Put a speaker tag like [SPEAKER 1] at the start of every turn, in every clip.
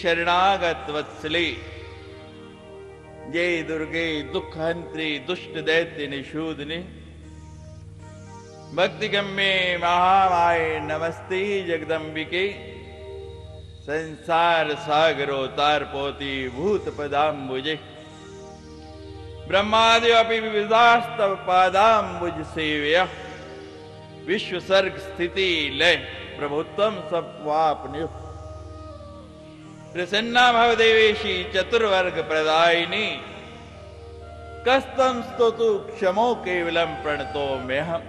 [SPEAKER 1] शरणागत वत्सले, जय दुर्गे दुख हंत्री दुष्ट दैत्य निषूदने, भक्ति गम्ये महामाये नमस्ते जगदम्बिके, संसार सागरो तारपोती भूत पदाम्बुजे, ब्रह्माद्यपि विविधास्तव पादाम्बुज सेव्य, विश्व सर्ग स्थिति लय प्रभुत्वम सत्वापन्यु, प्रसन्ना भवदेवेशी चतुर्वर्ग प्रदायिनी, कस्तम स्तोतु क्षमो केवलम प्रणतो में हम।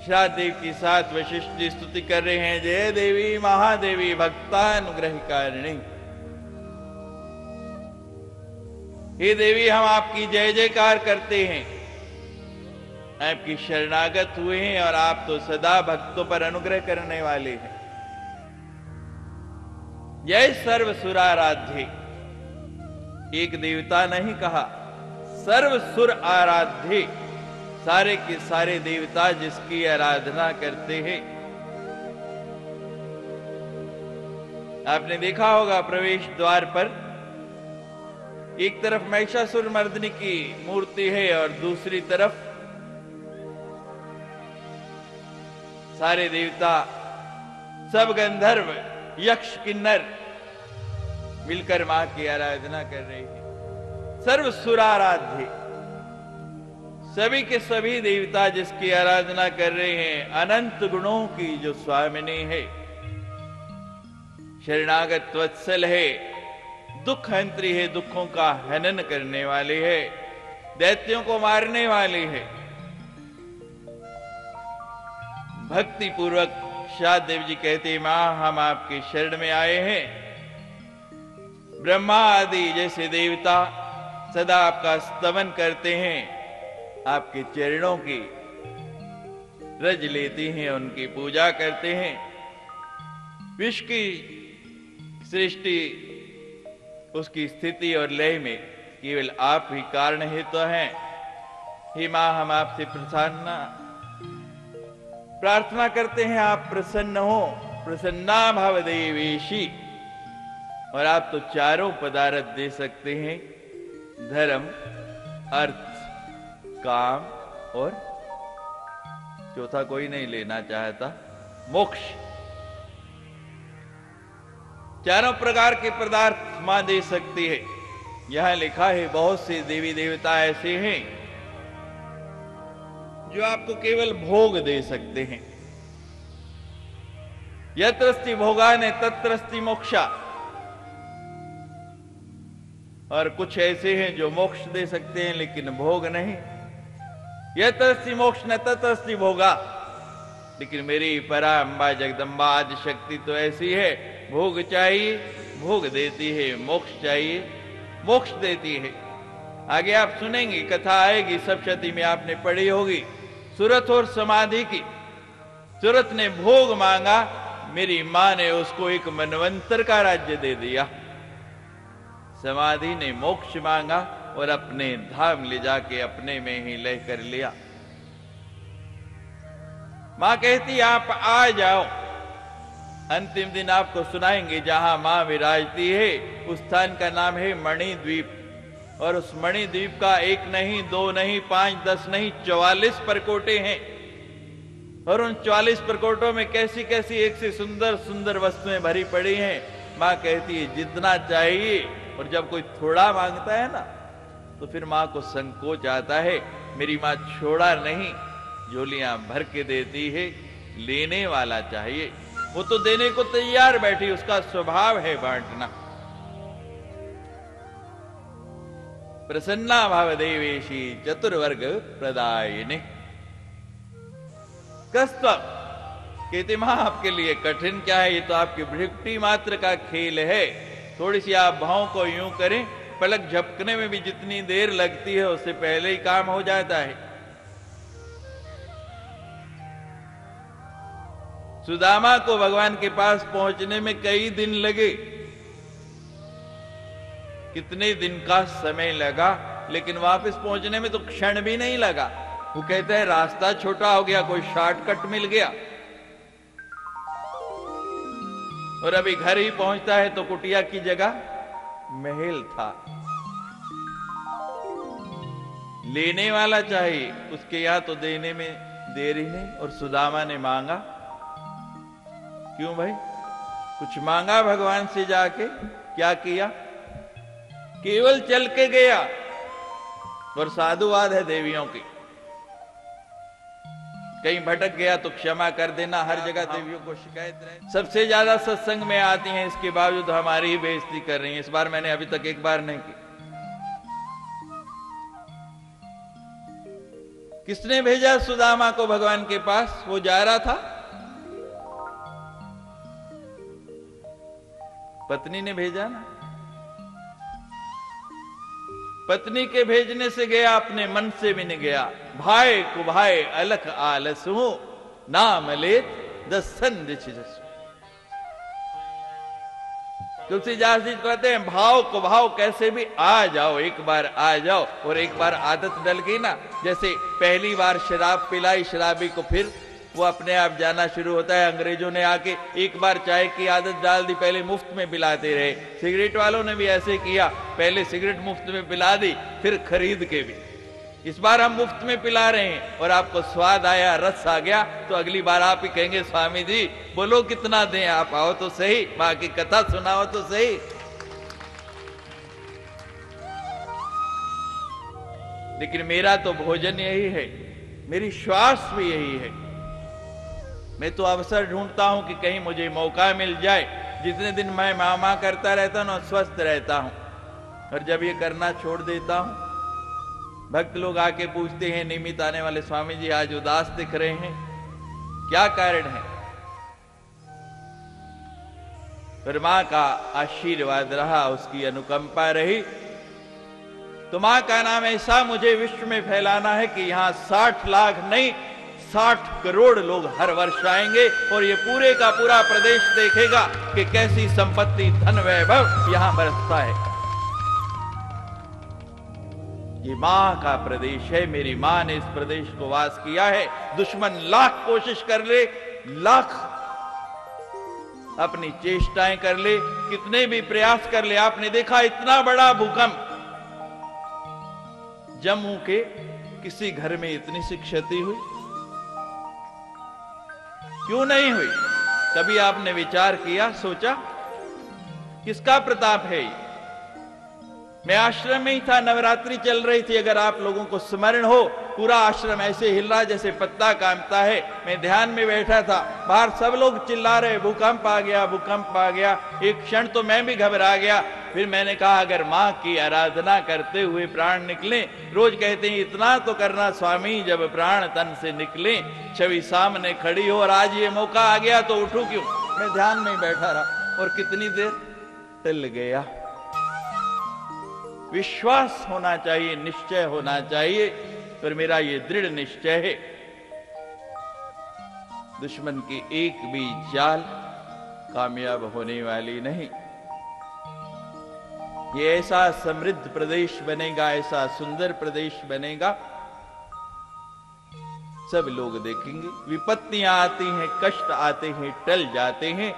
[SPEAKER 1] श्रादेव की साथ वशिष्ठ जी स्तुति कर रहे हैं। जय देवी महादेवी भक्तानुग्रह कारिणी, हे देवी हम आपकी जय जयकार करते हैं, आपकी शरणागत हुए हैं और आप तो सदा भक्तों पर अनुग्रह करने वाले हैं। जय सर्व सुराराध्य, एक देवता नहीं कहा, सर्व सुर आराध्य, सारे के सारे देवता जिसकी आराधना करते हैं। आपने देखा होगा प्रवेश द्वार पर एक तरफ महिषासुर मर्दिनी की मूर्ति है और दूसरी तरफ सारे देवता, सब गंधर्व यक्ष किन्नर मिलकर मां की आराधना कर रहे हैं। सर्व सुराराध्य, सभी के सभी देवता जिसकी आराधना कर रहे हैं, अनंत गुणों की जो स्वामिनी है, शरणागत वत्सल है, दुख हंत्री है, दुखों का हनन करने वाले है, दैत्यों को मारने वाले है। भक्ति पूर्वक शाहदेव जी कहते, मां हम आपके शरण में आए हैं। ब्रह्मा आदि जैसे देवता सदा आपका स्तवन करते हैं, आपके चरणों की रज लेती हैं, उनकी पूजा करते हैं। विश्व की सृष्टि, उसकी स्थिति और लय में केवल आप ही कारण हेतु तो हैं। हे मां हम आपसे प्रार्थना करते हैं, आप प्रसन्न हो। प्रसन्ना भव देवेशी, और आप तो चारों पदार्थ दे सकते हैं, धर्म अर्थ काम और चौथा कोई नहीं लेना चाहता, मोक्ष। चारों प्रकार के पदार्थ मां दे सकती है। यहां लिखा है बहुत से देवी देवता ऐसे हैं जो आपको केवल भोग दे सकते हैं। यत्रस्ति भोगाने तत्रस्ति मोक्षा, और कुछ ऐसे हैं जो मोक्ष दे सकते हैं लेकिन भोग नहीं। यत्रस्ति मोक्ष न तत्रस्ति भोगा, लेकिन मेरी परा अम्बा जगदम्बा आदि शक्ति तो ऐसी है, भोग चाहिए भोग देती है, मोक्ष चाहिए मोक्ष देती है। आगे आप सुनेंगे, कथा आएगी, सप्तशती में आपने पढ़ी होगी, सुरथ और समाधि की। सुरथ ने भोग मांगा, मेरी मां ने उसको एक मनवंतर का राज्य दे दिया। समाधि ने मोक्ष मांगा और अपने धाम ले जाके अपने में ही लय कर लिया। मां कहती आप आ जाओ। अंतिम दिन आपको सुनाएंगे जहां मां विराजती है, उस स्थान का नाम है मणिद्वीप। और उस मणिद्वीप का एक नहीं, दो नहीं, 5, 10 नहीं, 44 परकोटे हैं। और उन 44 परकोटों में कैसी कैसी एक से सुंदर सुंदर वस्तुएं भरी पड़ी हैं। मां कहती है जितना चाहिए, और जब कोई थोड़ा मांगता है ना तो फिर मां को संकोच आता है, मेरी मां छोड़ा नहीं, झोलियां भर के देती है, लेने वाला चाहिए। वो तो देने को तैयार बैठी, उसका स्वभाव है बांटना। प्रसन्ना भाव देवेशी चतुर्वर्ग प्रदायिनी, कस्तव कहते मां आपके लिए कठिन क्या है, ये तो आपकी भृकुटी मात्र का खेल है। थोड़ी सी आप भावों को यूं करें, पलक झपकने में भी जितनी देर लगती है उससे पहले ही काम हो जाता है। सुदामा को भगवान के पास पहुंचने में कई दिन लगे, कितने दिन का समय लगा, लेकिन वापस पहुंचने में तो क्षण भी नहीं लगा। वो कहते हैं रास्ता छोटा हो गया, कोई शॉर्टकट मिल गया। और अभी घर ही पहुंचता है तो कुटिया की जगह महल था। लेने वाला चाहिए, उसके यहां तो देने में देरी नहीं। और सुदामा ने मांगा, क्यों भाई? कुछ मांगा भगवान से जाके? क्या किया? केवल चल के गया। और साधुवाद है देवियों की, कहीं भटक गया तो क्षमा कर देना। हर जगह देवियों को शिकायत रहे, सबसे ज्यादा सत्संग में आती हैं, इसके बावजूद हमारी ही बेइज्जती कर रही हैं। इस बार मैंने अभी तक एक बार नहीं की। किसने भेजा सुदामा को भगवान के पास? वो जा रहा था, पत्नी ने भेजा ना। पत्नी के भेजने से गया, अपने मन से भी नहीं गया। भाई को भाई अलख आलस हूं, नाम लेत दसन दिशस। तुलसीदास जी कहते हैं, भाव को भाव कैसे भी आ जाओ, एक बार आ जाओ। और एक बार आदत डल गई ना, जैसे पहली बार शराब पिलाई शराबी को, फिर वो अपने आप जाना शुरू होता है। अंग्रेजों ने आके एक बार चाय की आदत डाल दी, पहले मुफ्त में पिलाते रहे। सिगरेट वालों ने भी ऐसे किया, पहले सिगरेट मुफ्त में पिला दी, फिर खरीद के भी। इस बार हम मुफ्त में पिला रहे हैं और आपको स्वाद आया, रस आ गया, तो अगली बार आप ही कहेंगे, स्वामी जी बोलो कितना दें, आप आओ तो सही, मां की कथा सुनाओ तो सही। लेकिन मेरा तो भोजन यही है, मेरी श्वास भी यही है। मैं तो अवसर ढूंढता हूं कि कहीं मुझे मौका मिल जाए। जितने दिन मैं मामा करता रहता हूं, स्वस्थ रहता हूं। और जब ये करना छोड़ देता हूं, भक्त लोग आके पूछते हैं, नियमित आने वाले, स्वामी जी आज उदास दिख रहे हैं, क्या कारण है? फिर मां का आशीर्वाद रहा, उसकी अनुकंपा रही। तो मां का नाम ऐसा मुझे विश्व में फैलाना है कि यहां 60 लाख नहीं 60 करोड़ लोग हर वर्ष आएंगे और ये पूरे का पूरा प्रदेश देखेगा कि कैसी संपत्ति, धन, वैभव यहां बरसता है। ये मां का प्रदेश है, मेरी मां ने इस प्रदेश को वास किया है। दुश्मन लाख कोशिश कर ले, लाख अपनी चेष्टाएं कर ले, कितने भी प्रयास कर ले। आपने देखा इतना बड़ा भूकंप, जम्मू के किसी घर में इतनी सी क्षति हुई क्यों नहीं हुई? कभी आपने विचार किया, सोचा किसका प्रताप है? मैं आश्रम में ही था, नवरात्रि चल रही थी। अगर आप लोगों को स्मरण हो, पूरा आश्रम ऐसे हिल रहा जैसे पत्ता कांपता है। मैं ध्यान में बैठा था, बाहर सब लोग चिल्ला रहे, भूकंप आ गया, भूकंप आ गया। एक क्षण तो मैं भी घबरा गया। फिर मैंने कहा, अगर मां की आराधना करते हुए प्राण निकले, रोज कहते हैं इतना तो करना स्वामी, जब प्राण तन से निकले, छवि सामने खड़ी हो, और आज ये मौका आ गया तो उठूं क्यों? मैं ध्यान में ही बैठा रहा और कितनी देर टल गया। विश्वास होना चाहिए, निश्चय होना चाहिए। पर मेरा ये दृढ़ निश्चय है, दुश्मन की एक भी चाल कामयाब होने वाली नहीं। ये ऐसा समृद्ध प्रदेश बनेगा, ऐसा सुंदर प्रदेश बनेगा, सब लोग देखेंगे। विपत्तियां आती हैं, कष्ट आते हैं, टल जाते हैं।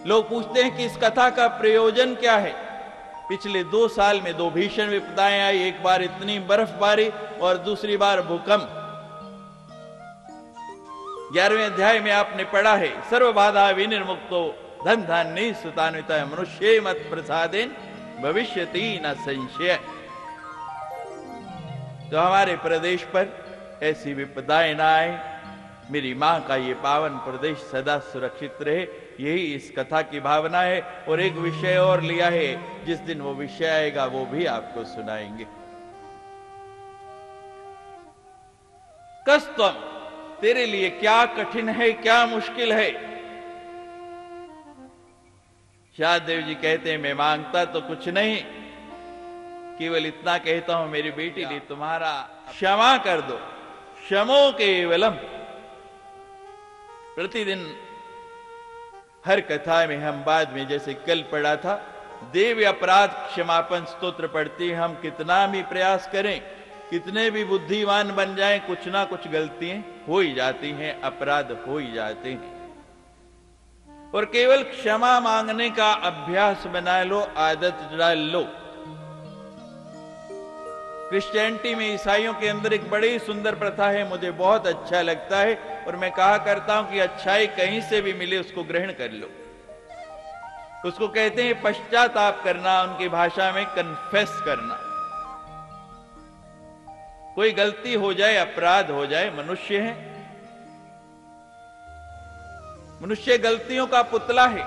[SPEAKER 1] लोग पूछते हैं कि इस कथा का प्रयोजन क्या है? पिछले 2 साल में 2 भीषण विपदाएं आई, एक बार इतनी बर्फबारी और दूसरी बार भूकंप। 11वें अध्याय में आपने पढ़ा है, सर्व बाधा विनिर्मुक्तो धन धान्य सुतान्वित मनुष्य मत प्रसादेन भविष्यति न संशय। तो हमारे प्रदेश पर ऐसी विपदाएं ना आए, मेरी मां का ये पावन प्रदेश सदा सुरक्षित रहे, यही इस कथा की भावना है। और एक विषय और लिया है, जिस दिन वो विषय आएगा वो भी आपको सुनाएंगे। कस्तम, तेरे लिए क्या कठिन है, क्या मुश्किल है? शाहदेव जी कहते हैं, मैं मांगता तो कुछ नहीं, केवल इतना कहता हूं, मेरी बेटी लिए तुम्हारा क्षमा कर दो। क्षमो केवलम। प्रतिदिन हर कथा में हम बाद में, जैसे कल पढ़ा था, देव अपराध क्षमापन स्तोत्र पढ़ती हैं। हम कितना भी प्रयास करें, कितने भी बुद्धिमान बन जाएं, कुछ ना कुछ गलतियां हो ही जाती हैं, अपराध हो ही जाते हैं। और केवल क्षमा मांगने का अभ्यास बना लो, आदत डाल लो। क्रिश्चियनिटी में, ईसाइयों के अंदर एक बड़ी सुंदर प्रथा है, मुझे बहुत अच्छा लगता है और मैं कहा करता हूं कि अच्छाई कहीं से भी मिले उसको ग्रहण कर लो। उसको कहते हैं पश्चाताप करना, उनकी भाषा में कन्फेस करना। कोई गलती हो जाए, अपराध हो जाए, मनुष्य है, मनुष्य गलतियों का पुतला है।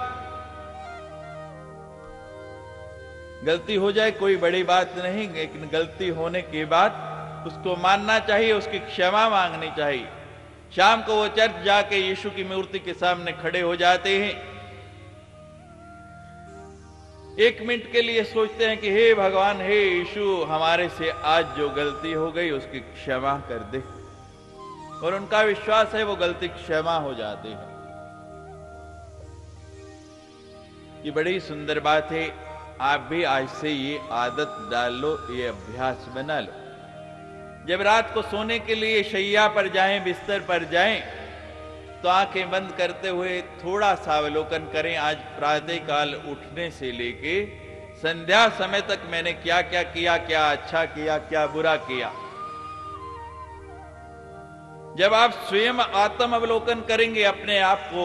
[SPEAKER 1] गलती हो जाए कोई बड़ी बात नहीं, लेकिन गलती होने के बाद उसको मानना चाहिए, उसकी क्षमा मांगनी चाहिए। शाम को वो चर्च जाके यीशु की मूर्ति के सामने खड़े हो जाते हैं, 1 मिनट के लिए सोचते हैं कि हे भगवान, हे यीशु, हमारे से आज जो गलती हो गई उसकी क्षमा कर दे, और उनका विश्वास है वो गलती क्षमा हो जाती है। ये बड़ी सुंदर बात है। आप भी आज से ये आदत डाल लो, ये अभ्यास बना लो। जब रात को सोने के लिए शैया पर जाएं, बिस्तर पर जाएं, तो आंखें बंद करते हुए थोड़ा सा अवलोकन करें, आज प्रातः काल उठने से लेके संध्या समय तक मैंने क्या क्या किया, क्या अच्छा किया, क्या बुरा किया। जब आप स्वयं आत्म अवलोकन करेंगे, अपने आप को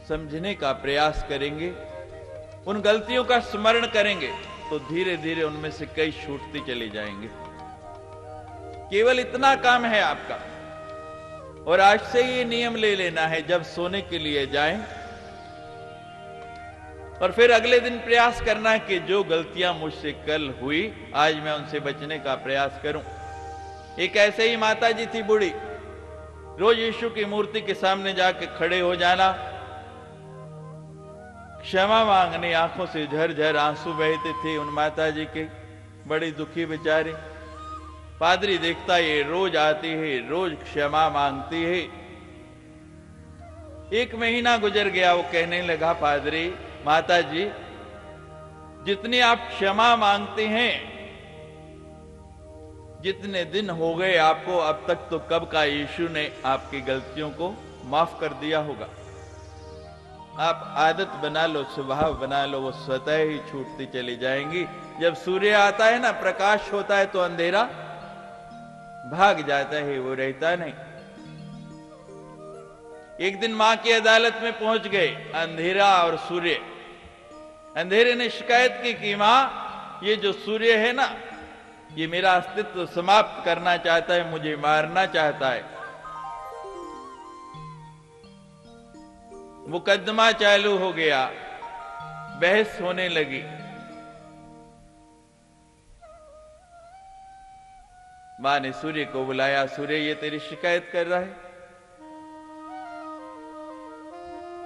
[SPEAKER 1] समझने का प्रयास करेंगे, उन गलतियों का स्मरण करेंगे, तो धीरे धीरे उनमें से कई छूटती चली जाएंगे। केवल इतना काम है आपका, और आज से ये नियम ले लेना है, जब सोने के लिए जाएं और फिर अगले दिन प्रयास करना कि जो गलतियां मुझसे कल हुई, आज मैं उनसे बचने का प्रयास करूं। एक ऐसे ही माता जी थी बूढ़ी, रोज यीशु की मूर्ति के सामने जाके खड़े हो जाना, क्षमा मांगने, आंखों से झरझर आंसू बहते थे उन माता जी के, बड़ी दुखी बेचारी। पादरी देखता ये रोज आती है, रोज क्षमा मांगती है। 1 महीना गुजर गया, वो कहने लगा, पादरी, माता जी, जितनी आप क्षमा मांगते हैं, जितने दिन हो गए आपको, अब तक तो कब का यीशु ने आपकी गलतियों को माफ कर दिया होगा। आप आदत बना लो, स्वभाव बना लो, वो स्वतः ही छूटती चली जाएंगी। जब सूर्य आता है ना, प्रकाश होता है, तो अंधेरा भाग जाता है, वो रहता नहीं। एक दिन मां की अदालत में पहुंच गए अंधेरा और सूर्य। अंधेरे ने शिकायत की कि मां, ये जो सूर्य है ना, ये मेरा अस्तित्व समाप्त करना चाहता है, मुझे मारना चाहता है। मुकदमा चालू हो गया, बहस होने लगी। मां ने सूर्य को बुलाया, सूर्य, ये तेरी शिकायत कर रहा है,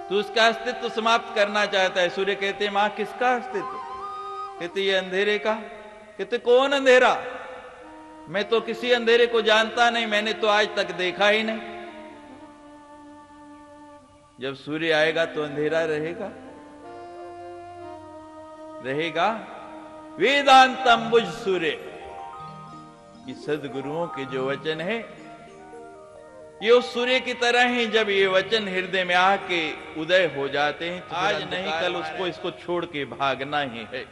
[SPEAKER 1] तू उसका अस्तित्व समाप्त करना चाहता है। सूर्य कहते, मां, किसका अस्तित्व? कहते, ये अंधेरे का। कहते, कौन अंधेरा? मैं तो किसी अंधेरे को जानता नहीं, मैंने तो आज तक देखा ही नहीं। जब सूर्य आएगा तो अंधेरा रहेगा? रहेगा? वेदांतम बुझ सूर्य, ये सदगुरुओं के जो वचन है, ये उस सूर्य की तरह ही, जब ये वचन हृदय में आके उदय हो जाते हैं, तो आज नहीं कल उसको, इसको छोड़ के भागना ही है।